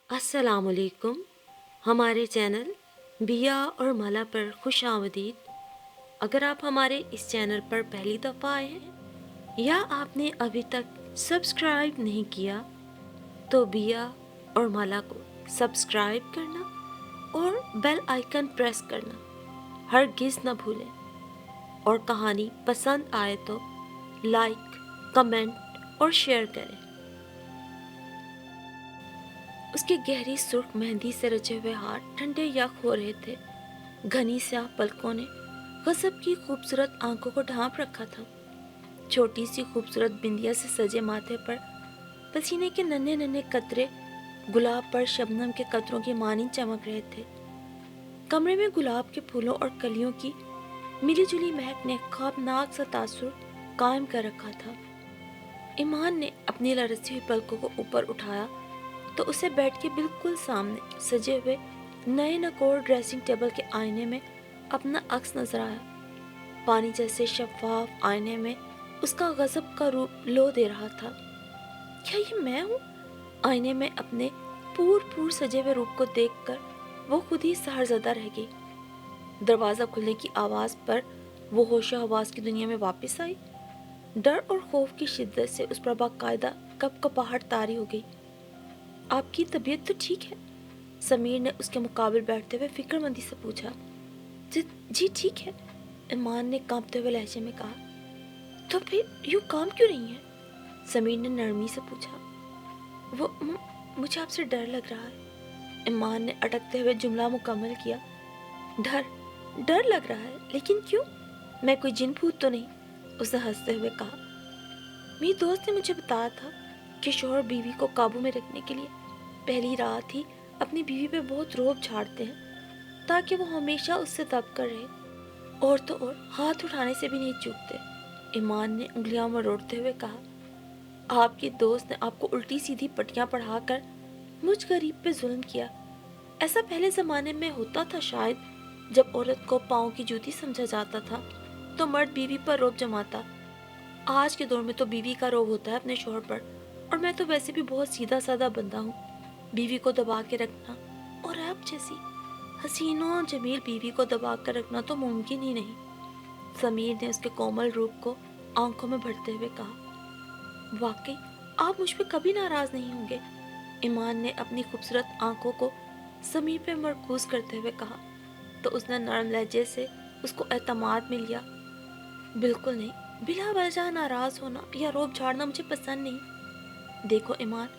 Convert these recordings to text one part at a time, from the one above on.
अस्सलाम वालेकुम। हमारे चैनल बिया और माला पर खुश आमदीद। अगर आप हमारे इस चैनल पर पहली दफ़ा आए हैं या आपने अभी तक सब्सक्राइब नहीं किया तो बिया और माला को सब्सक्राइब करना और बेल आइकन प्रेस करना हरगिज़ न भूलें। और कहानी पसंद आए तो लाइक, कमेंट और शेयर करें। उसके गहरी सुर्ख मेहंदी से रचे हुए हाथ ठंडे यख हो रहे थे। घनी स्याह पलकों ने गजब की खूबसूरत आंखों को ढांप रखा था। छोटी सी खूबसूरत बिंदिया से सजे माथे पर पसीने के नन्हे नन्हे कतरे गुलाब पर शबनम के कतरों की मानी चमक रहे थे। कमरे में गुलाब के फूलों और कलियों की मिली जुली महक ने खौफनाक सा तासुर कायम कर रखा था। ईमान ने अपनी लरसी हुई पलकों को ऊपर उठाया तो उसे बेड के बिल्कुल सामने सजे हुए नए नकोर ड्रेसिंग टेबल के आईने में अपना अक्स नजर आया। पानी जैसे शफाफ आईने में उसका गजब का रूप लो दे रहा था। क्या ये मैं हूँ? आईने में अपने पूर सजे हुए रूप को देखकर वो खुद ही सहरजदा रह गई। दरवाजा खुलने की आवाज पर वो होशो हवास की दुनिया में वापस आई। डर और खौफ की शिद्दत से उस पर बाकायदा कपकपाहट तारी हो गई। आपकी तबीयत तो ठीक है? समीर ने उसके मुकाबिल बैठते हुए फिक्रमंदी से पूछा। जी ठीक है, ईमान ने कांपते हुए लहजे में कहा। तो फिर यूँ काम क्यों नहीं है? समीर ने नरमी से पूछा। वो मुझे आपसे डर लग रहा है। ईमान ने अटकते हुए जुमला मुकम्मल किया। डर डर लग रहा है, लेकिन क्यों? मैं कोई जिन भूत तो नहीं? उसने हंसते हुए कहा। मेरी दोस्त ने मुझे बताया था कि शौहर बीवी को काबू में रखने के लिए पहली रात ही अपनी बीवी पे बहुत रोब झाड़ते हैं ताकि वो हमेशा उससे दब कर रहे। और तो और हाथ उठाने से भी नहीं चूकते। ईमान ने उंगलियां मरोड़ते हुए कहा। आपकी दोस्त ने आपको उल्टी सीधी पट्टियां पढ़ाकर मुझ गरीब पे जुल्म किया। ऐसा पहले जमाने में होता था शायद, जब औरत को पाँव की जूती समझा जाता था तो मर्द बीवी पर रोब जमाता। आज के दौर में तो बीवी का रोब होता है अपने शौहर पर, और मैं तो वैसे भी बहुत सीधा साधा बंदा हूँ। बीवी को दबा के रखना, और आप जैसी हसीनों जमील बीवी को दबा कर रखना तो मुमकिन ही नहीं। समीर ने उसके कोमल रूप को आंखों में भरते हुए कहा। वाकई आप मुझ पे कभी नाराज नहीं होंगे। ईमान ने अपनी खूबसूरत आंखों को समीर पे मरकूज करते हुए कहा तो उसने नरम लहजे से उसको एतमाद में लिया। बिल्कुल नहीं, बिला वजह नाराज होना या रोब झाड़ना मुझे पसंद नहीं। देखो ईमान,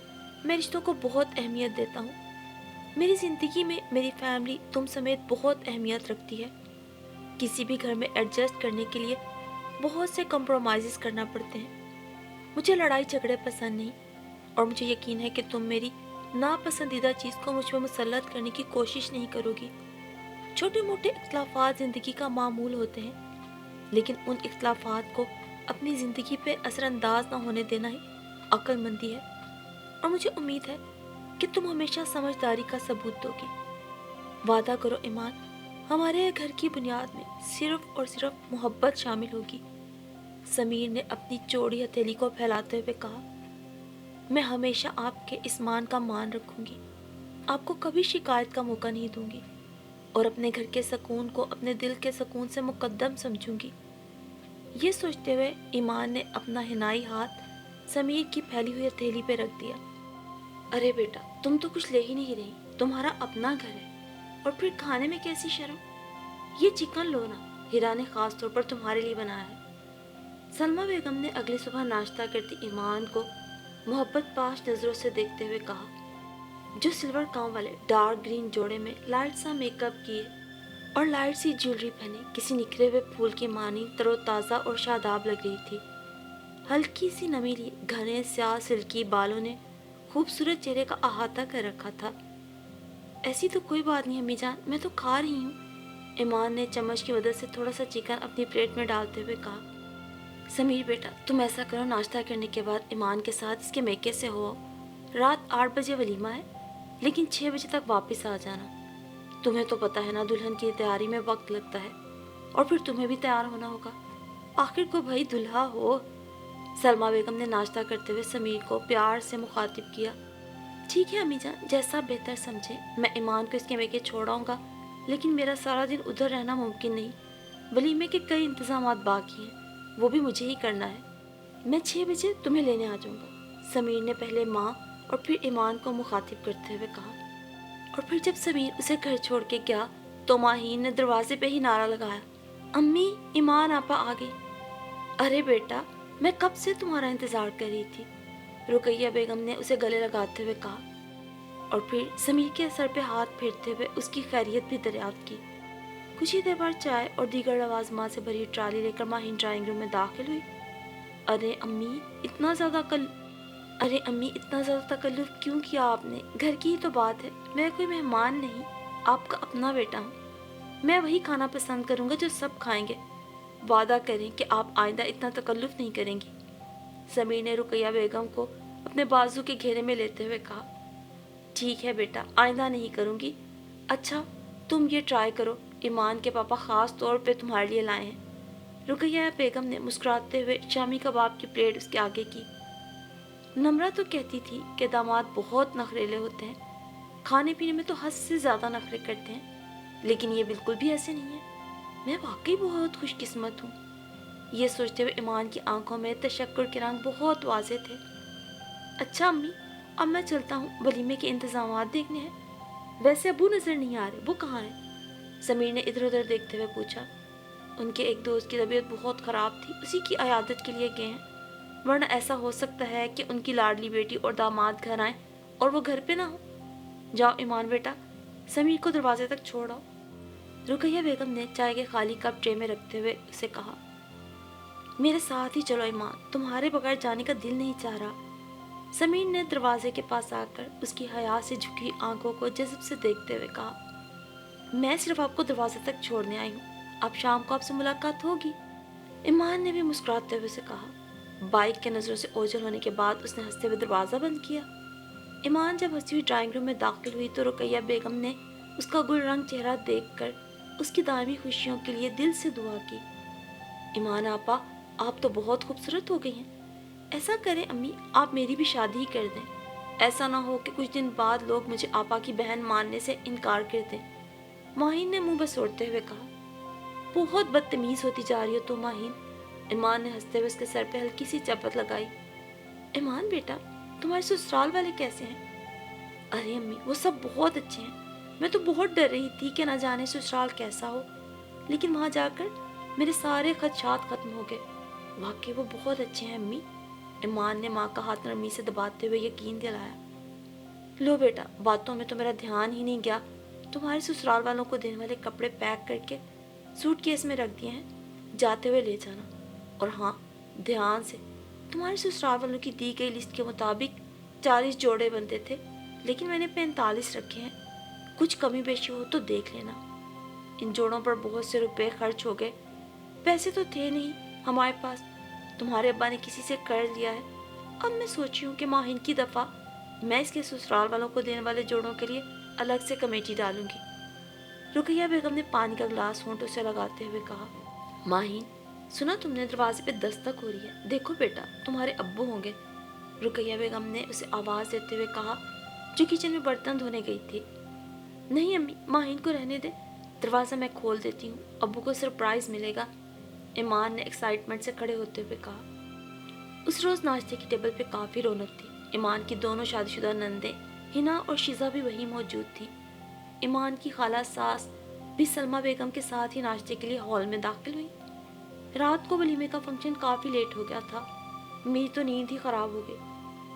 मैं रिश्तों को बहुत अहमियत देता हूँ। मेरी ज़िंदगी में मेरी फैमिली तुम समेत बहुत अहमियत रखती है। किसी भी घर में एडजस्ट करने के लिए बहुत से कॉम्प्रोमाइज़ करना पड़ते हैं। मुझे लड़ाई झगड़े पसंद नहीं, और मुझे यकीन है कि तुम मेरी नापसंदीदा चीज़ को मुझ पर मुसल्लत करने की कोशिश नहीं करोगी। छोटे मोटे इख्तलाफात ज़िंदगी का मामूल होते हैं, लेकिन उन इख्तलाफात को अपनी ज़िंदगी पे असरअंदाज ना होने देना ही अक्लमंदी है। और मुझे उम्मीद है कि तुम हमेशा समझदारी का सबूत दोगे। वादा करो ईमान, हमारे घर की बुनियाद में सिर्फ और सिर्फ मोहब्बत शामिल होगी। समीर ने अपनी चौड़ी हथेली को फैलाते हुए कहा। मैं हमेशा आपके इस मान का मान रखूंगी, आपको कभी शिकायत का मौका नहीं दूंगी, और अपने घर के सुकून को अपने दिल के सुकून से मुकद्दम समझूंगी। ये सोचते हुए ईमान ने अपना हिनाई हाथ समीर की फैली हुई हथेली पे रख दिया। अरे बेटा, तुम तो कुछ ले ही नहीं रही, तुम्हारा अपना घर है। और फिर खाने में कैसी शर्म? ये चिकन लो ना, हिरा ने खास तौर पर तुम्हारे लिए बनाया है। सलमा बेगम ने अगली सुबह नाश्ता करती ईमान को मोहब्बत पाश नजरों से देखते हुए कहा, जो सिल्वर काम वाले डार्क ग्रीन जोड़े में लाइट सा मेकअप किए और लाइट सी ज्वेलरी पहने किसी निखरे हुए फूल की मानी तरोताज़ा और शादाब लग रही थी। हल्की सी नमी लिए घने स्याह सिल्की बालों ने खूबसूरत चेहरे का अहाता कर रखा था। ऐसी तो कोई बात नहीं अम्मी जान, मैं तो खा रही हूँ। ईमान ने चम्मच की मदद से थोड़ा सा चिकन अपनी प्लेट में डालते हुए कहा। समीर बेटा, तुम ऐसा करो, नाश्ता करने के बाद ईमान के साथ इसके मेके से हो। रात 8 बजे वलीमा है, लेकिन 6 बजे तक वापस आ जाना। तुम्हें तो पता है ना, दुल्हन की तैयारी में वक्त लगता है, और फिर तुम्हें भी तैयार होना होगा। आखिर को भाई दुल्हा हो। सलमा बेगम ने नाश्ता करते हुए समीर को प्यार से मुखातिब किया। ٹھیک ہے امی جان، جیسا بہتر سمجھیں۔ میں ایمان کو اس کمرے کے چھوڑ آؤں گا، لیکن میرا سارا دن ادھر رہنا ممکن نہیں۔ ولیمے کے کئی انتظامات باقی ہیں، وہ بھی مجھے ہی کرنا ہے۔ میں 6 بجے تمہیں لینے آ جاؤں گا، سمیر نے پہلے ماں اور پھر ایمان کو مخاطب کرتے ہوئے کہا۔ اور پھر جب سمیر اسے گھر چھوڑ کے گیا تو ماہین نے دروازے پہ ہی نعرہ لگایا، امی، ایمان آپا آ گئی۔ ارے بیٹا، میں کب سے تمہارا انتظار کر رہی تھی، رقیہ بیگم نے اسے گلے لگاتے ہوئے کہا، اور پھر سمیر کے سر پہ ہاتھ پھیرتے ہوئے اس کی خیریت بھی دریافت کی۔ کچھ ہی دیر بعد چائے اور دیگر لوازمات سے بھری ٹرالی لے کر ماہین ڈرائنگ روم میں داخل ہوئی۔ ارے امی اتنا زیادہ تکلف کیوں کیا آپ نے؟ گھر کی ہی تو بات ہے، میں کوئی مہمان نہیں، آپ کا اپنا بیٹا ہوں۔ میں وہی کھانا پسند کروں گا جو سب کھائیں گے۔ وعدہ کریں کہ آپ آئندہ اتنا تکلف نہیں کریں گی، سمیر نے رقیہ بیگم کو اپنے بازو کے گھیرے میں لیتے ہوئے کہا۔ ٹھیک ہے بیٹا، آئندہ نہیں کروں گی۔ اچھا تم یہ ٹرائی کرو، ایمان کے پاپا خاص طور پہ تمہارے لیے لائے ہیں۔ رقیہ بیگم نے مسکراتے ہوئے شامی کباب کی پلیٹ اس کے آگے کی۔ نمرہ تو کہتی تھی کہ داماد بہت نخریلے ہوتے ہیں، کھانے پینے میں تو حد سے زیادہ نخرے کرتے ہیں، لیکن یہ بالکل بھی ایسے نہیں ہے۔ میں واقعی بہت خوش قسمت ہوں۔ یہ سوچتے ہوئے ایمان کی آنکھوں میں تشکر کے رنگ بہت واضح تھے۔ اچھا امی، اب میں چلتا ہوں، ولیمے کے انتظامات دیکھنے ہیں۔ ویسے ابو نظر نہیں آ رہے، وہ کہاں ہیں؟ سمیر نے ادھر ادھر دیکھتے ہوئے پوچھا۔ ان کے ایک دوست کی طبیعت بہت خراب تھی، اسی کی عیادت کے لیے گئے ہیں، ورنہ ایسا ہو سکتا ہے کہ ان کی لاڈلی بیٹی اور داماد گھر آئیں اور وہ گھر پہ نہ ہو۔ جاؤ ایمان بیٹا، سمیر کو دروازے تک چھوڑ آؤ۔ رقیہ بیگم نے چائے کے خالی کپ ٹرے میں رکھتے ہوئے اسے کہا۔ میرے ساتھ ہی چلو ایمان، تمہارے بغیر جانے کا دل نہیں چاہ رہا۔ سمیر نے دروازے کے پاس آ کر اس کی حیا سے جھکی آنکھوں کو جذب سے دیکھتے ہوئے کہا، میں صرف آپ کو دروازے تک چھوڑنے آئی ہوں، اب شام کو آپ سے ملاقات ہوگی۔ ایمان نے بھی مسکراتے ہوئے اسے کہا۔ بائک کے نظروں سے اوجھل ہونے کے بعد اس نے ہنستے ہوئے دروازہ بند کیا۔ ایمان جب ہنسی ہوئی ڈرائنگ روم میں داخل ہوئی تو رقیہ بیگم نے اس کا گل رنگ چہرہ دیکھ کر اس کی دائمی خوشیوں کے لیے دل سے دعا کی۔ ایمان آپا، آپ تو بہت خوبصورت ہو گئی ہیں۔ ایسا کریں امی، آپ میری بھی شادی ہی کر دیں، ایسا نہ ہو کہ کچھ دن بعد لوگ مجھے آپا کی بہن ماننے سے انکار کر دیں۔ ماہین نے منہ بسوڑتے ہوئے کہا۔ بہت بدتمیز ہوتی جا رہی ہو تو ماہین، ایمان نے ہنستے ہوئے اس کے سر پہ ہلکی سی چپت لگائی۔ ایمان بیٹا، تمہارے سسرال والے کیسے ہیں؟ ارے امی، وہ سب بہت اچھے ہیں، میں تو بہت ڈر رہی تھی کہ نہ جانے سسرال کیسا ہو، لیکن وہاں جا کر میرے سارے خدشات ختم ہو گئے، واقعی وہ بہت اچھے ہیں امی، ایمان نے ماں کا ہاتھ نرمی سے دباتے ہوئے یقین دلایا۔ لو بیٹا، باتوں میں تو میرا دھیان ہی نہیں گیا، تمہارے سسرال والوں کو دینے والے کپڑے پیک کر کے سوٹ کیس میں رکھ دیے ہیں، جاتے ہوئے لے جانا۔ اور ہاں، دھیان سے، تمہارے سسرال والوں کی دی گئی لسٹ کے مطابق 40 جوڑے بنتے تھے، لیکن میں نے 45 رکھے ہیں، کچھ کمی بیشی ہو تو دیکھ لینا۔ ان جوڑوں پر بہت سے روپے خرچ ہو گئے، پیسے تو تھے نہیں ہمارے پاس، تمہارے ابا نے کسی سے قرض لیا ہے۔ اب میں سوچی ہوں کہ ماہین کی دفعہ میں اس کے سسرال والوں کو دینے والے جوڑوں کے لیے الگ سے کمیٹی ڈالوں گی۔ رقیہ بیگم نے پانی کا گلاس ہونٹوں سے لگاتے ہوئے کہا۔ ماہین، سنا تم نے دروازے پہ دستک ہو رہی ہے، دیکھو بیٹا، تمہارے ابو ہوں گے۔ رقیہ بیگم نے اسے آواز دیتے ہوئے کہا، جو کچن میں برتن دھونے گئی تھی۔ نہیں امی، ماہین کو رہنے دے، دروازہ میں کھول دیتی ہوں، ابو کو سرپرائز ملے گا، ایمان نے ایکسائٹمنٹ سے کھڑے ہوتے ہوئے کہا۔ اس روز ناشتے کی ٹیبل پہ کافی رونق تھی، ایمان کی دونوں شادی شدہ نندیں ہنا اور شیزہ بھی وہیں موجود تھی۔ ایمان کی خالہ ساس بھی سلمہ بیگم کے ساتھ ہی ناشتے کے لیے ہال میں داخل ہوئی۔ رات کو ولیمے کا فنکشن کافی لیٹ ہو گیا تھا، میری تو نیند ہی خراب ہو گئی،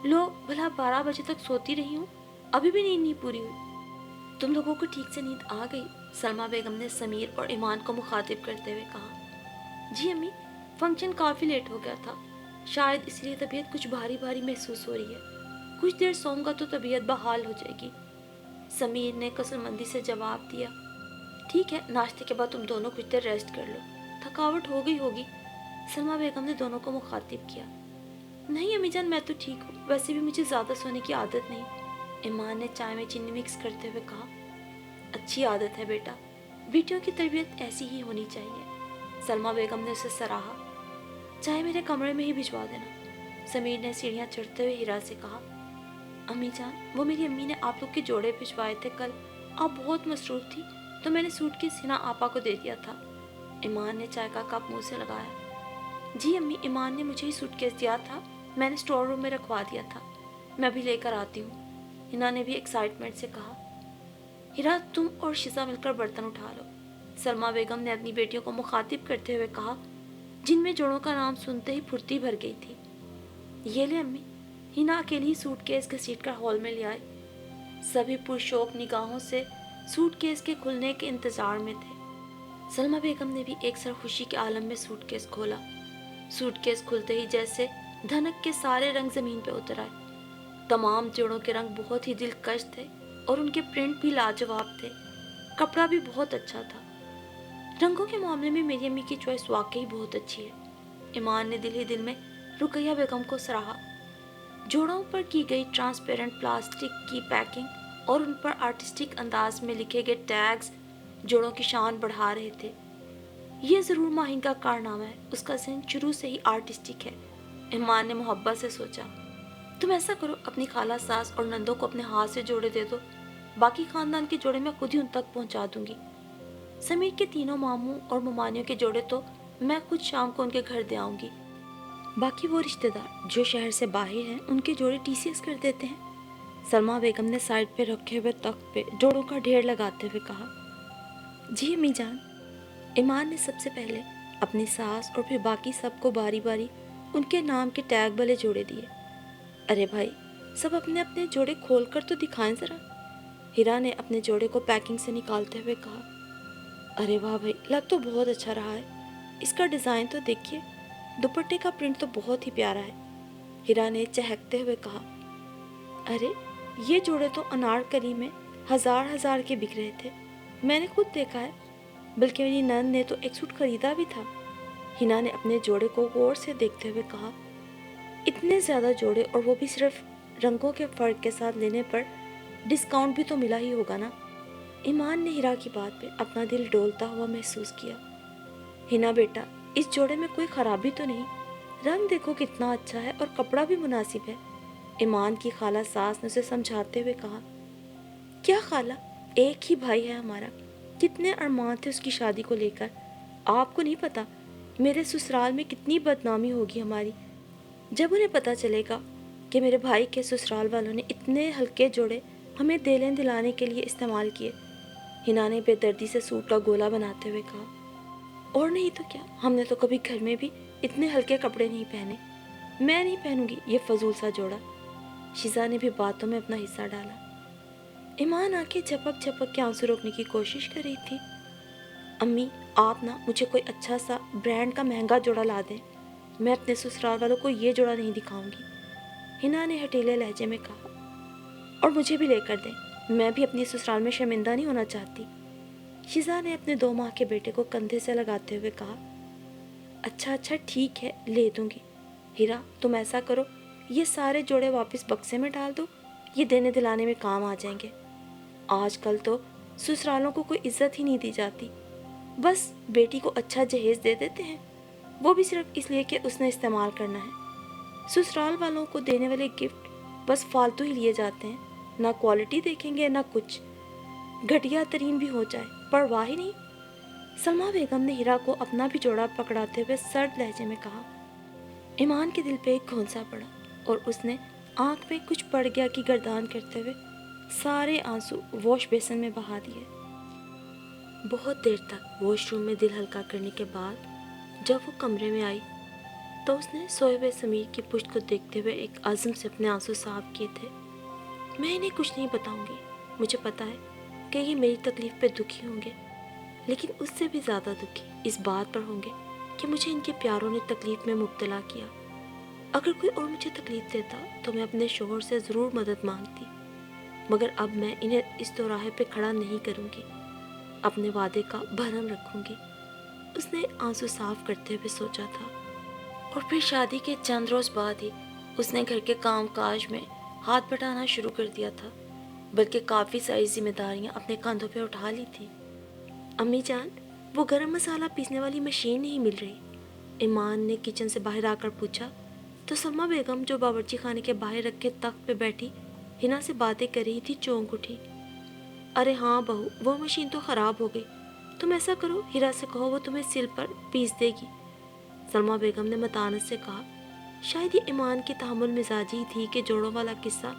لو بھلا 12 بجے تک سوتی رہی ہوں، ابھی بھی نیند نہیں پوری ہوئی۔ تم لوگوں کو ٹھیک سے نیند آ گئی؟ سلمہ بیگم نے سمیر اور ایمان کو مخاطب کرتے ہوئے کہا۔ جی امی، فنکشن کافی لیٹ ہو گیا تھا، شاید اس لیے طبیعت کچھ بھاری بھاری محسوس ہو رہی ہے، کچھ دیر سوؤں گا تو طبیعت بحال ہو جائے گی، سمیر نے کسل مندی سے جواب دیا۔ ٹھیک ہے، ناشتے کے بعد تم دونوں کچھ دیر ریسٹ کر لو، تھکاوٹ ہو گئی ہوگی، سلمہ بیگم نے دونوں کو مخاطب کیا۔ نہیں امی جان، میں تو ٹھیک ہوں، ویسے بھی مجھے زیادہ سونے کی عادت نہیں، ایمان نے چائے میں چینی مکس کرتے ہوئے کہا۔ اچھی عادت ہے بیٹا، بیٹیوں کی تربیت ایسی ہی ہونی چاہیے، سلمہ بیگم نے اسے سراہا۔ چائے میرے کمرے میں ہی بھجوا دینا، سمیر نے سیڑھیاں چڑھتے ہوئے ہیرا سے کہا۔ अम्मी जान, वो मेरी अम्मी ने आप लोग के जोड़े भिजवाए थे कल। आप बहुत मसरूफ थी तो मैंने सूटकेस हिना आपा को दे दिया था। ईमान ने चाय का कप मुंह से लगाया। जी अम्मी, ईमान ने मुझे ही सूटकेस दिया था, मैंने स्टोर रूम में रखवा दिया था। मैं अभी लेकर आती हूँ, हिना ने भी एक्साइटमेंट से कहा। हिरा, तुम और शिजा मिलकर बर्तन उठा लो, सलमा बेगम ने अपनी बेटियों को मुखातिब करते हुए कहा, जिनमें जोड़ों का नाम सुनते ही फुर्ती भर गई थी। ये ले अम्मी। हिना अकेली सूटकेस घसीट कर हॉल में ले आई। सभी पुरशौक निगाहों से सूटकेस के खुलने के इंतजार में थे। सलमा बेगम ने भी एक सरखुशी के आलम में सूटकेस खोला। सूटकेस खुलते ही जैसे धनक के सारे रंग जमीन पे उतर आए। तमाम जोड़ों के रंग बहुत ही दिलकश थे और उनके प्रिंट भी लाजवाब थे। कपड़ा भी बहुत अच्छा था। रंगों के मामले में मेरी अम्मी की चॉइस वाकई बहुत अच्छी है। ईमान ने दिल ही दिल में रुकैया बेगम को सराहा। जोड़ों पर की गई ट्रांसपेरेंट प्लास्टिक की पैकिंग और उन पर आर्टिस्टिक अंदाज में लिखे गए टैग्स जोड़ों की शान बढ़ा रहे थे। ये ज़रूर माहिन का कारनामा है, उसका ज़हन शुरू से ही आर्टिस्टिक है, ईमान ने मोहब्बत से सोचा। तुम ऐसा करो, अपनी खाला, सास और नंदों को अपने हाथ से जोड़े दे दो, बाकी खानदान के जोड़े मैं खुद ही उन तक पहुंचा दूंगी। समीर के तीनों मामू और मुमानियों के जोड़े तो मैं खुद शाम को उनके घर दे आऊंगी। बाकी वो रिश्तेदार जो शहर से बाहर हैं, उनके जोड़े टीसीएस कर देते हैं। सलमा बेगम ने साइड पे रखे हुए तख्त पे जोड़ों का ढेर लगाते हुए कहा। जी अम्मी जान। ईमान ने सबसे पहले अपनी सास और फिर बाकी सबको बारी बारी उनके नाम के टैग वाले जोड़े दिए। अरे भाई, सब अपने अपने जोड़े खोल कर तो दिखाएं जरा। हिरा ने अपने जोड़े को पैकिंग से निकालते हुए कहा। अरे वाह भाई, लग तो बहुत अच्छा रहा है। इसका डिज़ाइन तो देखिए, दुपट्टे का प्रिंट तो बहुत ही प्यारा है, हिरा ने चहकते हुए कहा। अरे, ये जोड़े तो अनारकली में हजार हजार के बिक रहे थे, मैंने खुद देखा है, बल्कि मेरी नंद ने तो एक सूट खरीदा भी था। हिना ने अपने जोड़े को गौर से देखते हुए कहा। इतने ज़्यादा जोड़े और वो भी सिर्फ रंगों के फ़र्क के साथ लेने पर डिस्काउंट भी तो मिला ही होगा ना। ईमान ने हिरा की बात पे अपना दिल डोलता हुआ महसूस किया। हिना बेटा, इस जोड़े में कोई खराबी तो नहीं, रंग देखो कितना अच्छा है और कपड़ा भी मुनासिब है, ईमान की खाला सास ने उसे समझाते हुए कहा। क्या खाला, एक ही भाई है हमारा, कितने अरमान थे उसकी शादी को लेकर। आपको नहीं पता मेरे ससुराल में कितनी बदनामी होगी हमारी जब उन्हें पता चलेगा कि मेरे भाई के ससुराल वालों ने इतने हल्के जोड़े हमें देलें दिलाने के लिए इस्तेमाल किए, हिना ने बेदर्दी से सूट का गोला बनाते हुए कहा। और नहीं तो क्या, हमने तो कभी घर में भी इतने हल्के कपड़े नहीं पहने। मैं नहीं पहनूंगी ये फजूल सा जोड़ा, शिजा ने भी बातों में अपना हिस्सा डाला। ईमान आके झपक झपक के आंसू रोकने की कोशिश कर रही थी। अम्मी, आप ना मुझे कोई अच्छा सा ब्रांड का महंगा जोड़ा ला दें, मैं अपने ससुराल वालों को ये जोड़ा नहीं दिखाऊंगी, हिना ने हठीले लहजे में कहा। और मुझे भी लेकर दें, मैं भी अपनी ससुराल में शर्मिंदा नहीं होना चाहती, शिजा ने अपने 2 माह के बेटे को कंधे से लगाते हुए कहा। अच्छा अच्छा ठीक है, ले दूंगी। हीरा, तुम ऐसा करो, ये सारे जोड़े वापस बक्से में डाल दो, ये देने दिलाने में काम आ जाएंगे। आजकल तो ससुरालों को कोई इज्जत ही नहीं दी जाती, बस बेटी को अच्छा जहेज दे देते हैं, वो भी सिर्फ इसलिए कि उसने इस्तेमाल करना है। ससुराल वालों को देने वाले गिफ्ट बस फालतू ही लिए जाते हैं, ना क्वालिटी देखेंगे ना कुछ, घटिया तरीन भी हो जाए परवाह ही नहीं। सलमा बेगम ने हीरा को अपना भी जोड़ा पकड़ाते हुए सर्द लहजे में कहा। ईमान के दिल पे एक घोंसा पड़ा और उसने आंख में कुछ पड़ गया कि गर्दान करते हुए सारे आंसू वॉश बेसिन में बहा दिए। बहुत देर तक वॉशरूम में दिल हल्का करने के बाद जब वो कमरे में आई तो उसने सोए हुए समीर की पुश्त को देखते हुए एक आज़म से अपने आंसू साफ किए थे। मैं इन्हें कुछ नहीं बताऊंगी, मुझे पता है कि ये मेरी तकलीफ़ पे दुखी होंगे, लेकिन उससे भी ज़्यादा दुखी इस बात पर होंगे कि मुझे इनके प्यारों ने तकलीफ़ में मुब्तला किया। अगर कोई और मुझे तकलीफ़ देता तो मैं अपने शोहर से ज़रूर मदद मांगती, मगर अब मैं इन्हें इस दोराहे पे खड़ा नहीं करूँगी, अपने वादे का भरम रखूँगी, उसने आंसू साफ करते हुए सोचा था। और फिर शादी के चंद रोज़ बाद ही उसने घर के काम काज में हाथ बटाना शुरू कर दिया था, बल्कि काफ़ी सारी जिम्मेदारियां अपने कंधों पे उठा ली थी। अम्मी जान, वो गरम मसाला पीसने वाली मशीन नहीं मिल रही, ईमान ने किचन से बाहर आकर पूछा तो सलमा बेगम जो बावर्ची खाने के बाहर रखे तख्त पे बैठी हिना से बातें कर रही थी चौंक उठी। अरे हाँ बहू, वो मशीन तो ख़राब हो गई। तुम ऐसा करो, हीरा से कहो वो तुम्हें सिल पर पीस देगी। सलमा बेगम ने मतानत से कहा। शायद ये ईमान की तहम्मुल मिजाजी थी कि जोड़ों वाला किस्सा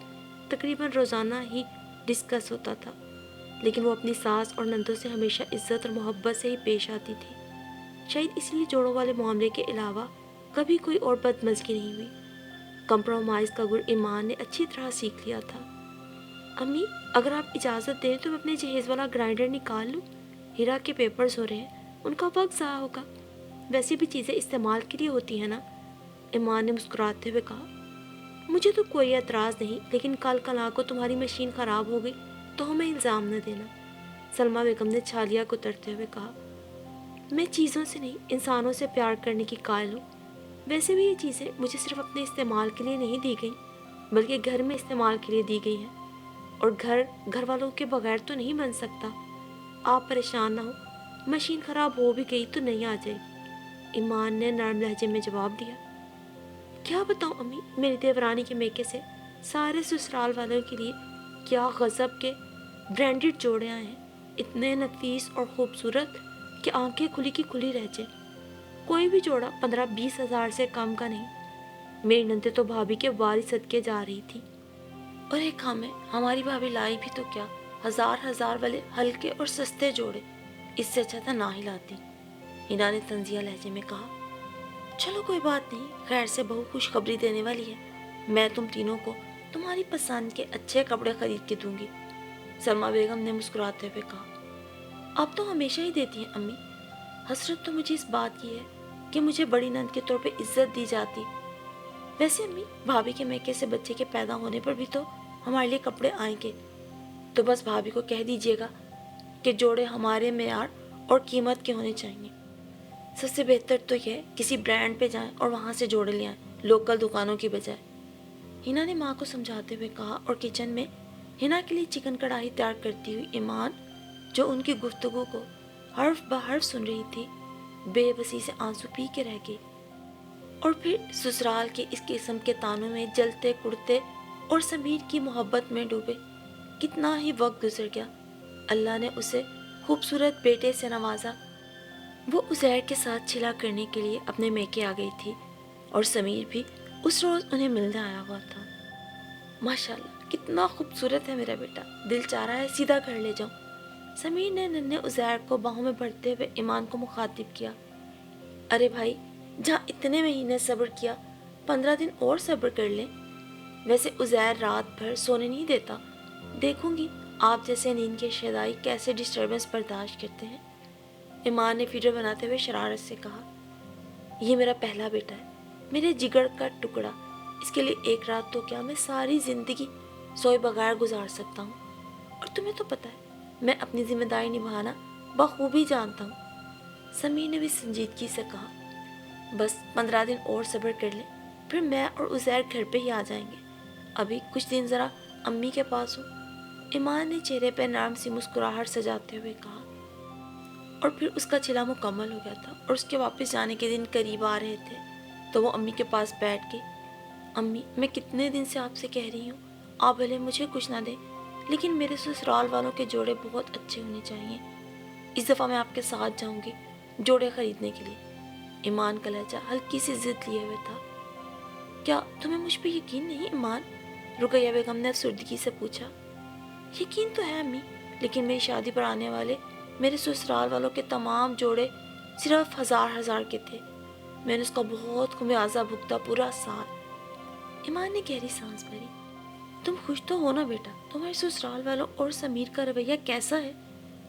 तकरीबन रोज़ाना ही डिस्कस होता था, लेकिन वो अपनी सास और नंदों से हमेशा इज्जत और मोहब्बत से ही पेश आती थी। शायद इसलिए जोड़ों वाले मामले के अलावा कभी कोई और बदमज़गी नहीं हुई। कंप्रोमाइज़ का गुर ईमान ने अच्छी तरह सीख लिया था। अम्मी, अगर आप इजाज़त दें तो मैं अपने जहेज़ वाला ग्राइंडर निकाल लूँ। हीरा के पेपर्स हो रहे हैं, उनका वक्त ज़ाया होगा। वैसे भी चीज़ें इस्तेमाल के लिए होती हैं ना। ईमान ने मुस्कुराते हुए कहा। मुझे तो कोई एतराज़ नहीं, लेकिन कल कला को तुम्हारी मशीन ख़राब हो गई तो हमें इल्ज़ाम न देना। सलमा बेगम ने छालिया को उतरते हुए कहा। मैं चीज़ों से नहीं, इंसानों से प्यार करने की कायल हूँ। वैसे भी ये चीज़ें मुझे सिर्फ अपने इस्तेमाल के लिए नहीं दी गई, बल्कि घर में इस्तेमाल के लिए दी गई हैं। और घर वालों के बगैर तो नहीं बन सकता। आप परेशान ना हो, मशीन ख़राब हो भी गई तो नहीं आ जाएगी। ईमान ने नरम लहजे में जवाब दिया। क्या बताऊँ अम्मी, मेरी देवरानी के मेके से सारे ससुराल वालों के लिए क्या गज़ब के ब्रांडेड जोड़े आए हैं। इतने नफीस और ख़ूबसूरत कि आंखें खुली की खुली रह जाए। कोई भी जोड़ा 15-20 हज़ार से कम का नहीं। मेरी नंदे तो भाभी के वारिस सदके जा रही थी। और एक हम है, हमारी भाभी लाई भी तो क्या, हजार वाले हल्के और सस्ते जोड़े। इससे अच्छा था ना ही लाती। हिना ने तंजिया लहजे में कहा। चलो कोई बात नहीं, खैर से बहू खुशखबरी देने वाली है। मैं तुम तीनों को तुम्हारी पसंद के अच्छे कपड़े खरीद के दूंगी। सलमा बेगम ने मुस्कुराते हुए कहा। अब तो हमेशा ही देती हैं अम्मी। हसरत तो मुझे इस बात की है कि मुझे बड़ी नंद के तौर पे इज्जत दी जाती। वैसे अम्मी, भाभी के मेके से बच्चे के पैदा होने पर भी तो हमारे लिए कपड़े आएंगे। तो बस भाभी को कह दीजिएगा कि जोड़े हमारे मेयार और कीमत के होने चाहिए। सबसे बेहतर तो यह किसी ब्रांड पे जाएं और वहाँ से जोड़े ले आएं, लोकल दुकानों की बजाय। हिना ने माँ को समझाते हुए कहा। और किचन में हिना के लिए चिकन कढ़ाई तैयार करती हुई ईमान, जो उनकी गुफ्तगू को हर्फ ब हर्फ सुन रही थी, बेबसी से आंसू पी के रह गई। और फिर ससुराल के इस किस्म के तानों में जलते कुड़ते और समीर की मोहब्बत में डूबे कितना ही वक्त गुजर गया। अल्लाह ने उसे खूबसूरत बेटे से नवाजा। वो उज़ैर के साथ छिला करने के लिए अपने मेके आ गई थी, और समीर भी उस रोज़ उन्हें मिलने आया हुआ था। माशाल्लाह, कितना खूबसूरत है मेरा बेटा, दिल चाह रहा है सीधा घर ले जाऊं। समीर ने नन्हे उज़ैर को बाहों में भरते हुए ईमान को मुखातिब किया। अरे भाई, जहाँ इतने महीने सब्र किया, 15 दिन और सब्र कर ले। वैसे उज़ैर रात भर सोने नहीं देता। देखूंगी आप जैसे नींद के शैदाई कैसे डिस्टर्बेंस बर्दाश्त करते हैं। ईमान ने फिक्र बनाते हुए शरारत से कहा। ये मेरा पहला बेटा है, मेरे जिगर का टुकड़ा। इसके लिए एक रात तो क्या, मैं सारी ज़िंदगी सोए बगैर गुजार सकता हूँ। और तुम्हें तो पता है, मैं अपनी जिम्मेदारी निभाना बखूबी जानता हूँ। समीर ने भी संजीदगी से कहा। बस 15 दिन और सब्र कर ले, फिर मैं और उज़ैर घर पे ही आ जाएंगे। अभी कुछ दिन ज़रा अम्मी के पास हो। ईमान ने चेहरे पर नरम सी मुस्कुराहट सजाते हुए कहा। और फिर उसका छिला मुकम्मल हो गया था और उसके वापस जाने के दिन करीब आ रहे थे, तो वो अम्मी के पास बैठ के, अम्मी, मैं कितने दिन से आपसे कह रही हूँ, आप भले मुझे कुछ ना दें, लेकिन मेरे ससुराल वालों के जोड़े बहुत अच्छे होने चाहिए। इस दफ़ा मैं आपके साथ जाऊँगी जोड़े ख़रीदने के लिए। ईमान का लहजा हल्की सी ज़िद लिए हुए था। क्या तुम्हें मुझ पर यकीन नहीं ईमान? रुकैया बेगम ने अफसुर्दगी से पूछा। यकीन तो है अम्मी, लेकिन मेरी शादी पर आने वाले मेरे ससुराल वालों के तमाम जोड़े सिर्फ हजार के थे। मैंने उसका बहुत खुमियाजा भुगता पूरा साल। ईमान ने गहरी सांस भरी। तुम खुश तो हो ना बेटा? तुम्हारे ससुराल वालों और समीर का रवैया कैसा है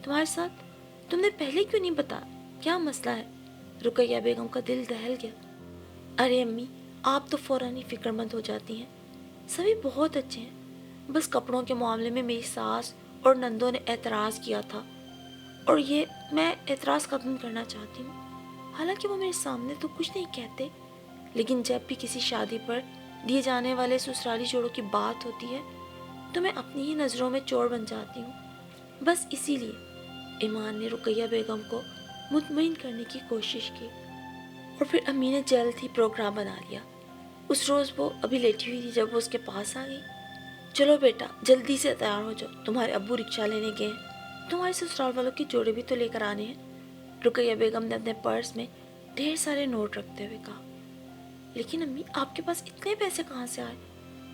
तुम्हारे साथ? तुमने पहले क्यों नहीं बताया? क्या मसला है? रुकैया बेगम का दिल दहल गया। अरे अम्मी, आप तो फौरन ही फिक्रमंद हो जाती हैं। सभी बहुत अच्छे हैं, बस कपड़ों के मामले में मेरी सास और नंदों ने एतराज़ किया था, और ये मैं एतराज़ ख़त्म करना चाहती हूँ। हालांकि वो मेरे सामने तो कुछ नहीं कहते, लेकिन जब भी किसी शादी पर दिए जाने वाले ससुराली जोड़ों की बात होती है तो मैं अपनी ही नज़रों में चोर बन जाती हूँ। बस इसीलिए। ईमान ने रुकैया बेगम को मुतमईन करने की कोशिश की, और फिर अम्मी ने जल्द ही प्रोग्राम बना लिया। उस रोज़ वो अभी लेटी हुई थी जब वो उसके पास आ गई। चलो बेटा जल्दी से तैयार हो जाओ, तुम्हारे अब्बू रिक्शा लेने गए हैं, तुम्हारे ससुराल वालों के जोड़े भी तो लेकर आने हैं। रुकैया बेगम ने अपने पर्स में ढेर सारे नोट रखते हुए कहा। लेकिन अम्मी आपके पास इतने पैसे कहाँ से आए?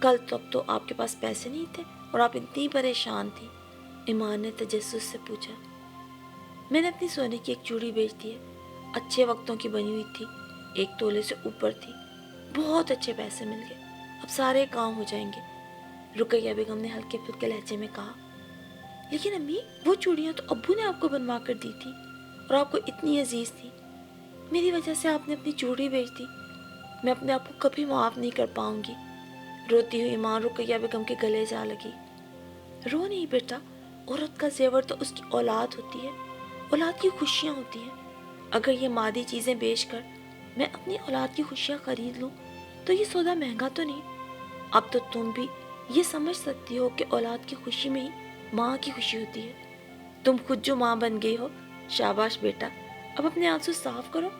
कल तक तो आपके पास पैसे नहीं थे और आप इतनी परेशान थी। ईमान ने तजस्सुस से पूछा। मैंने अपनी सोने की एक चूड़ी बेच दी है, अच्छे वक्तों की बनी हुई थी, 1 तोले से ऊपर थी। बहुत अच्छे पैसे मिल गए, अब सारे काम हो जाएंगे, रुकैया बेगम ने हल्के फुल्के लहजे में कहा। लेकिन अम्मी वो चूड़ियाँ तो अब्बू ने आपको बनवा कर दी थी और आपको इतनी अजीज थी। मेरी वजह से आपने अपनी चूड़ी बेच दी, मैं अपने आप को कभी माफ़ नहीं कर पाऊंगी। रोती हुई माँ रुकैया बेगम के गले जा लगी। रो नहीं बेटा, औरत का जेवर तो उसकी औलाद होती है, औलाद की खुशियाँ होती हैं। अगर ये मादी चीज़ें बेचकर मैं अपनी औलाद की खुशियाँ खरीद लूँ तो ये सौदा महंगा तो नहीं। अब तो तुम भी ये समझ सकती हो कि औलाद की खुशी में ही माँ की खुशी होती है। तुम खुद जो माँ बन गई हो, शाबाश बेटा, अब अपने आंसू साफ करो,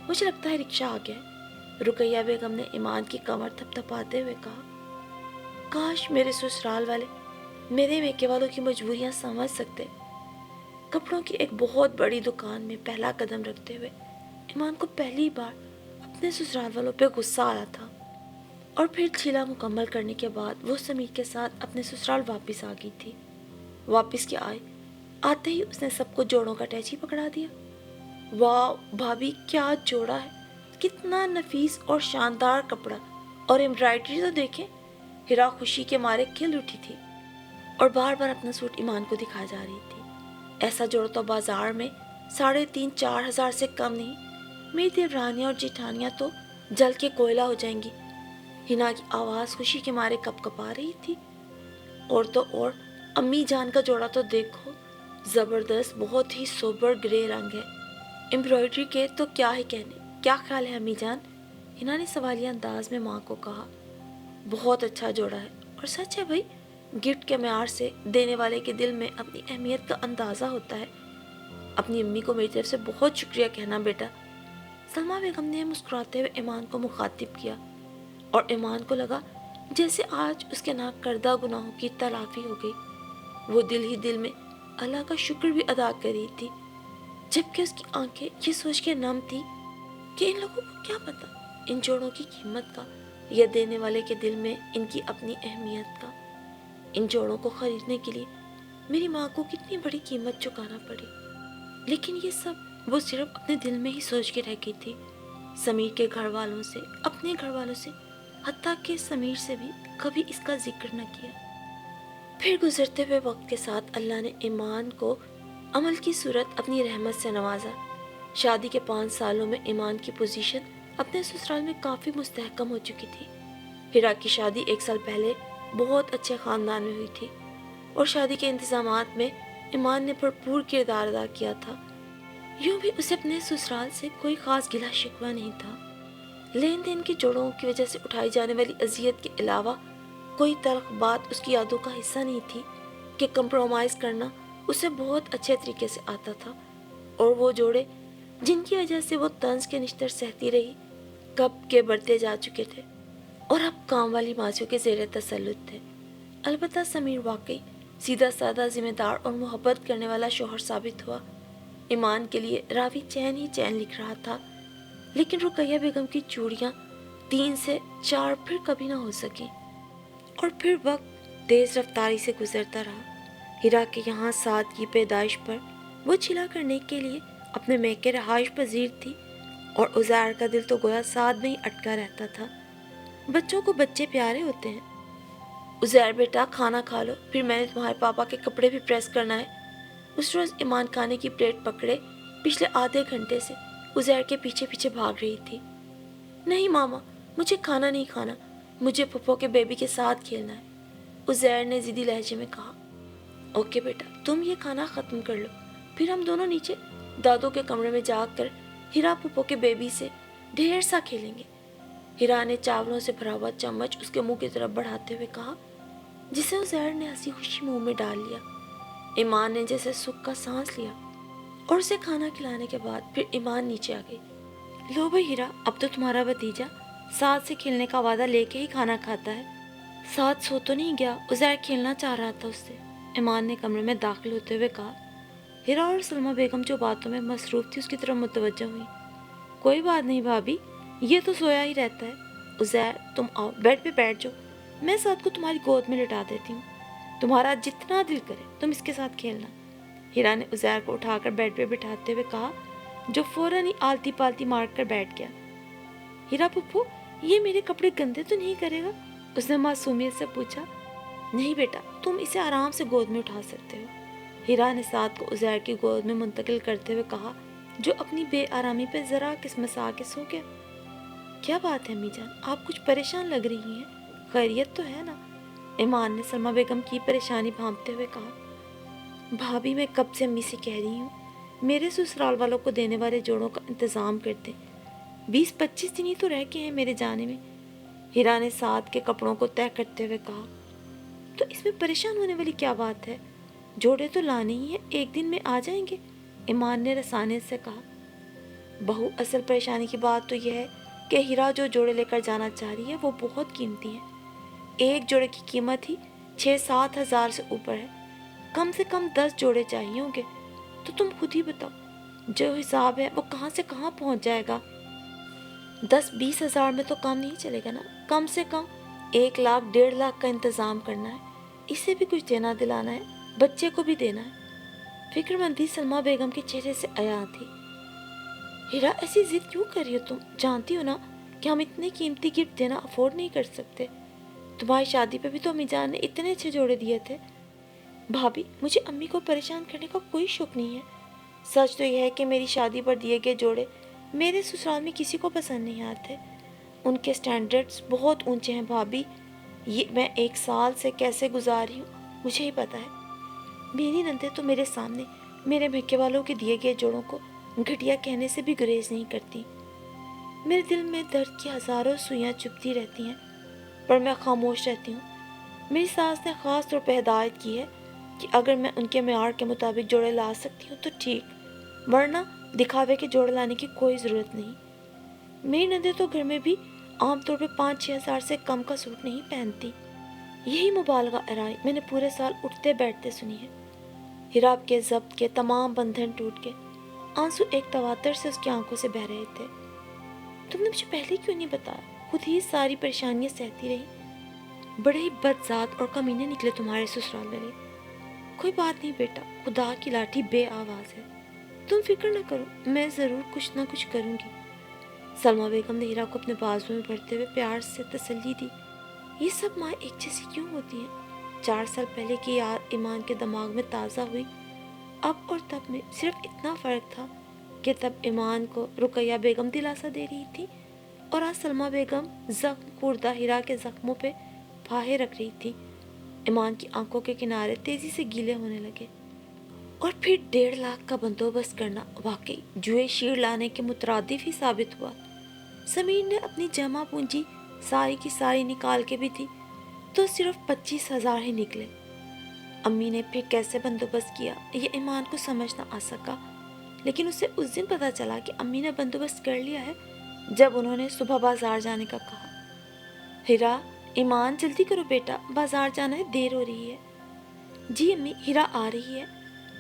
मुझे लगता है रिक्शा आ गया है। रुकैया बेगम ने ईमान की कमर थपथपाते हुए कहा। काश मेरे ससुराल वाले मेरे मेके वालों की मजबूरियां समझ सकते। कपड़ों की एक बहुत बड़ी दुकान में पहला कदम रखते हुए ईमान को पहली बार अपने ससुराल वालों पे गुस्सा आया था। और फिर छीला मुकम्मल करने के बाद वो समीर के साथ अपने ससुराल वापस आ गई थी। वापस के आते ही उसने सबको जोड़ों का अटैची पकड़ा दिया। वाह भाभी, क्या जोड़ा है, कितना नफीस और शानदार कपड़ा, और एम्ब्रॉयडरी तो देखें। हिरा खुशी के मारे खिल उठी थी और बार बार अपना सूट ईमान को दिखाई जा रही थी। ऐसा जोड़ा तो बाजार में 3,500-4 हजार से कम नहीं। मेरी देवरानियाँ और जेठानियाँ तो जल के कोयला हो जाएंगी। हिना की आवाज़ खुशी के मारे कपकपा रही थी। और तो और अम्मी जान का जोड़ा तो देखो, ज़बरदस्त, बहुत ही सोबर ग्रे रंग है। एम्ब्रॉयडरी के तो क्या ही कहने, क्या ख्याल है अम्मी जान? हिना ने सवालिया अंदाज में माँ को कहा। बहुत अच्छा जोड़ा है, और सच है भाई, गिफ्ट के म्यार से देने वाले के दिल में अपनी अहमियत का अंदाज़ा होता है। अपनी अम्मी को मेरी तरफ से बहुत शुक्रिया कहना बेटा। सलमा बेगम ने मुस्कुराते हुए ईमान को मुखातिब किया और ईमान को लगा जैसे आज उसके नाक करदा गुनाहों की तलाफी हो गई। वो दिल ही दिल में अल्लाह का शुक्र भी अदा कर रही थी, जबकि उसकी आंखें ये सोच के नम थी कि इन लोगों को क्या पता इन जोड़ों की कीमत का, या देने वाले के दिल में इनकी अपनी अहमियत का। इन जोड़ों को खरीदने के लिए मेरी माँ को कितनी बड़ी कीमत चुकाना पड़ी, लेकिन ये सब वो सिर्फ अपने दिल में ही सोच के रह गई थी। समीर के घर वालों से, अपने घर वालों से, हत्ता कि समीर से भी कभी इसका जिक्र न किया। फिर गुजरते हुए वक्त के साथ अल्लाह ने ईमान को अमल की सूरत अपनी रहमत से नवाजा। शादी के 5 सालों में ईमान की पोजीशन अपने ससुराल में काफ़ी मुस्तहकम हो चुकी थी। हिरा की शादी 1 साल पहले बहुत अच्छे ख़ानदान में हुई थी और शादी के इंतज़ामात में ईमान ने भरपूर किरदार अदा किया था। यूँ भी उसे अपने ससुराल से कोई ख़ास गिला शिकवा नहीं था। लेन देन के जोड़ों की वजह से उठाई जाने वाली अजियत के अलावा कोई तल्ख बात उसकी यादों का हिस्सा नहीं थी कि कंप्रोमाइज़ करना उसे बहुत अच्छे तरीके से आता था। और वो जोड़े जिनकी वजह से वो तंज के निश्तर सहती रही, कब के बढ़ते जा चुके थे और अब काम वाली मासियों के ज़ेरे तसल्लुत थे। अलबत्ता समीर वाकई सीधा साधा, जिम्मेदार और मोहब्बत करने वाला शोहर साबित हुआ। ईमान के लिए रावी चैन ही चैन लिख रहा था, लेकिन रुकैया बेगम की चूड़ियाँ 3 से 4 फिर कभी ना हो सकी। और फिर वक्त तेज़ रफ्तारी से गुजरता रहा। हिरा के यहाँ साद की पैदाइश पर वो छिला करने के लिए अपने मैके रहाइश पजीर थी और उज़ैर का दिल तो गोया साद में ही अटका रहता था। बच्चों को बच्चे प्यारे होते हैं। उज़ैर बेटा खाना खा लो, फिर मैंने तुम्हारे पापा के कपड़े भी प्रेस करना है। उस रोज़ ईमान खाने की प्लेट पकड़े पिछले आधे घंटे से उज़ैर के पीछे पीछे भाग रही थी। नहीं मामा, मुझे खाना नहीं खाना, मुझे पप्पो के बेबी के साथ खेलना है, उज़ैर ने ज़िद्दी लहजे में कहा। ओके बेटा, तुम ये खाना ख़त्म कर लो, फिर हम दोनों नीचे दादो के कमरे में जाकर हिरा पप्पो के बेबी से ढेर सा खेलेंगे। हिरा ने चावलों से भरा हुआ चम्मच उसके मुंह की तरफ बढ़ाते हुए कहा, जिसे उज़ैर ने हंसी खुशी मुंह में डाल लिया। ईमान ने जैसे सुख का सांस लिया और उसे खाना खिलाने के बाद फिर ईमान नीचे आ गई। लो भाई हीरा, अब तो तुम्हारा भतीजा साथ से खेलने का वादा लेके ही खाना खाता है। ساتھ سو تو نہیں گیا؟ عزیر کھیلنا چاہ رہا تھا اس سے، ایمان نے کمرے میں داخل ہوتے ہوئے کہا۔ ہیرا اور سلمیٰ بیگم جو باتوں میں مصروف تھی اس کی طرف متوجہ ہوئی۔ کوئی بات نہیں بھابھی، یہ تو سویا ہی رہتا ہے۔ عزیر تم آؤ، بیڈ پہ بیٹھ جاؤ، میں ساتھ کو تمہاری گود میں لٹا دیتی ہوں، تمہارا جتنا دل کرے تم اس کے ساتھ کھیلنا۔ ہیرا نے عزیر کو اٹھا کر بیڈ پہ بٹھاتے ہوئے کہا، جو فوراً ہی آلتی پالتی مار کر بیٹھ گیا۔ ہیرا پھپھو، یہ میرے کپڑے گندے تو نہیں کرے گا؟ اس نے معصومیت سے پوچھا۔ نہیں بیٹا، تم اسے آرام سے گود میں اٹھا سکتے ہو، ہیرا نے ساتھ کو عزیر کی گود میں منتقل کرتے ہوئے کہا، جو اپنی بے آرامی پہ ذرا کسمسا کے سو گیا۔ کیا بات ہے امی جان، آپ کچھ پریشان لگ رہی ہیں، خیریت تو ہے نا؟ ایمان نے سلمیٰ بیگم کی پریشانی بھانپتے ہوئے کہا۔ بھابھی میں کب سے امی سے کہہ رہی ہوں میرے سسرال والوں کو دینے والے جوڑوں کا انتظام کر دیں، 20-25 دن ہی تو رہ گئے ہیں میرے جانے میں، ہیرا نے ساتھ کے کپڑوں کو طے کرتے ہوئے کہا۔ تو اس میں پریشان ہونے والی کیا بات ہے، جوڑے تو لانے ہی ہیں، ایک دن میں آ جائیں گے، ایمان نے رسانیت سے کہا۔ بہو، اصل پریشانی کی بات تو یہ ہے کہ ہیرا جو جوڑے لے کر جانا چاہ رہی ہے وہ بہت قیمتی ہیں، ایک جوڑے کی قیمت ہی 6-7 ہزار سے اوپر ہے، کم سے کم 10 جوڑے چاہیے ہوں گے، تو تم خود ہی بتاؤ جو حساب ہے وہ کہاں سے کہاں پہنچ جائے گا۔ 10-20 ہزار میں تو کام نہیں چلے گا نا، کم سے کم 1 لاکھ 1.5 لاکھ کا انتظام کرنا ہے، اسے بھی کچھ دینا دلانا ہے، بچے کو بھی دینا ہے۔ فکر مندی سلمیٰ بیگم کے چہرے سے عیاں تھی۔ ہیرا ایسی ضد کیوں کر رہی ہو تم، جانتی ہو نا کہ ہم اتنے قیمتی گفٹ دینا افورڈ نہیں کر سکتے، تمہاری شادی پہ بھی تو امی جان نے اتنے اچھے جوڑے دیے تھے۔ بھابھی، مجھے امی کو پریشان کرنے کا کوئی شوق نہیں ہے، سچ تو یہ ہے کہ میری شادی پر دیے گئے جوڑے میرے سسرال میں کسی کو پسند نہیں آتے، ان کے سٹینڈرڈز بہت اونچے ہیں بھابھی، یہ میں 1 سال سے کیسے گزار رہی ہوں مجھے ہی پتا ہے۔ میری نندیں تو میرے سامنے میرے میکے والوں کے دیے گئے جوڑوں کو گھٹیا کہنے سے بھی گریز نہیں کرتی، میرے دل میں درد کی ہزاروں سوئیاں چبھتی رہتی ہیں، پر میں خاموش رہتی ہوں۔ میری ساس نے خاص طور پہ ہدایت کی ہے کہ اگر میں ان کے معیار کے مطابق جوڑے لا سکتی ہوں تو ٹھیک، ورنہ دکھاوے کے جوڑے لانے کی کوئی ضرورت نہیں۔ میری نندیں تو گھر میں بھی عام طور پہ 5-6 ہزار سے کم کا سوٹ نہیں پہنتی، یہی مبالغہ آرائی میں نے پورے سال اٹھتے بیٹھتے سنی ہے۔ ہیراب کے ضبط کے تمام بندھن ٹوٹ گئے، آنسو ایک تواتر سے اس کی آنکھوں سے بہہ رہے تھے۔ تم نے مجھے پہلے کیوں نہیں بتایا، خود ہی ساری پریشانیاں سہتی رہی، بڑے ہی بد ذات اور کمینے نکلے تمہارے سسرال والے۔ کوئی بات نہیں بیٹا، خدا کی لاٹھی بے آواز ہے، تم فکر نہ کرو، میں ضرور کچھ نہ کچھ کروں گی۔ سلمیٰ بیگم نے ہیرا کو اپنے بازو میں بھرتے ہوئے پیار سے تسلی دی۔ یہ سب ماں ایک جیسی کیوں ہوتی ہیں؟ 4 سال پہلے کی یاد ایمان کے دماغ میں تازہ ہوئی، اب اور تب میں صرف اتنا فرق تھا کہ تب ایمان کو رقیہ بیگم دلاسا دے رہی تھی اور آج سلمیٰ بیگم زخم خوردہ ہیرا کے زخموں پہ پھاہے رکھ رہی تھی۔ ایمان کی آنکھوں کے کنارے تیزی سے گیلے ہونے لگے، اور پھر 1.5 لاکھ کا بندوبست کرنا واقعی جوئے شیر لانے کے مترادف ہی ثابت ہوا۔ سمیر نے اپنی جمع پونجی ساری کی ساری نکال کے بھی تھی تو صرف 25 ہزار ہی نکلے۔ امی نے پھر کیسے بندوبست کیا یہ ایمان کو سمجھ نہ آ سکا، لیکن اسے اس دن پتا چلا کہ امی نے بندوبست کر لیا ہے جب انہوں نے صبح بازار جانے کا کہا۔ ہیرا، ایمان جلدی کرو بیٹا، بازار جانا ہے، دیر ہو رہی ہے۔ جی امی، ہیرا آ رہی ہے،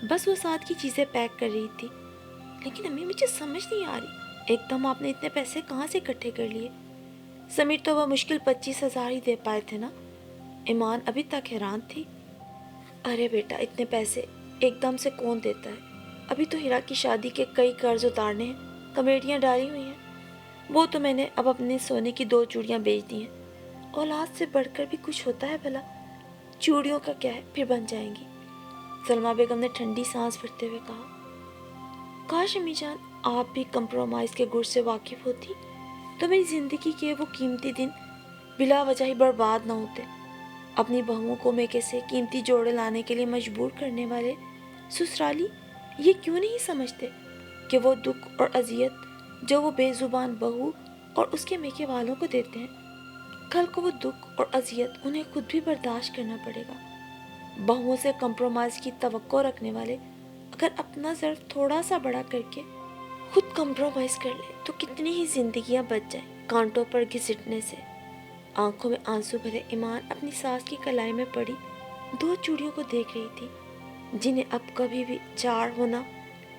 بس وہ ساتھ کی چیزیں پیک کر رہی تھی۔ لیکن امی مجھے سمجھ نہیں آ رہی، ایک دم آپ نے اتنے پیسے کہاں سے اکٹھے کر لیے؟ سمیر تو وہ مشکل 25 ہزار ہی دے پائے تھے نا۔ ایمان ابھی تک حیران تھی۔ ارے بیٹا، اتنے پیسے ایک دم سے کون دیتا ہے، ابھی تو ہیرا کی شادی کے کئی قرض اتارنے ہیں، کمیٹیاں ڈالی ہوئی ہیں، وہ تو میں نے اب اپنے سونے کی 2 چوڑیاں بیچ دی ہیں، اولاد سے بڑھ کر بھی کچھ ہوتا ہے بھلا، چوڑیوں کا کیا ہے، پھر بن جائیں گی۔ سلمیٰ بیگم نے ٹھنڈی سانس بھرتے ہوئے کہا، کاش امی جان آپ بھی کمپرومائز کے گر سے واقف ہوتی تو میری زندگی کے وہ قیمتی دن بلا وجہ ہی برباد نہ ہوتے۔ اپنی بہوؤں کو میکے سے قیمتی جوڑے لانے کے لیے مجبور کرنے والے سسرالی یہ کیوں نہیں سمجھتے کہ وہ دکھ اور اذیت جو وہ بے زبان بہو اور اس کے میکے والوں کو دیتے ہیں، کل کو وہ دکھ اور اذیت انہیں خود بھی برداشت کرنا پڑے گا۔ بہوؤں سے کمپرومائز کی توقع رکھنے والے اگر اپنا ظرف تھوڑا سا بڑا کر کے خود کمپرومائز کر لے تو کتنی ہی زندگیاں بچ جائیں کانٹوں پر گھسٹنے سے۔ آنکھوں میں آنسو بھرے ایمان اپنی ساس کی کلائی میں پڑی 2 چوڑیوں کو دیکھ رہی تھی جنہیں اب کبھی بھی چار ہونا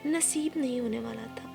نصیب نہیں ہونے والا تھا۔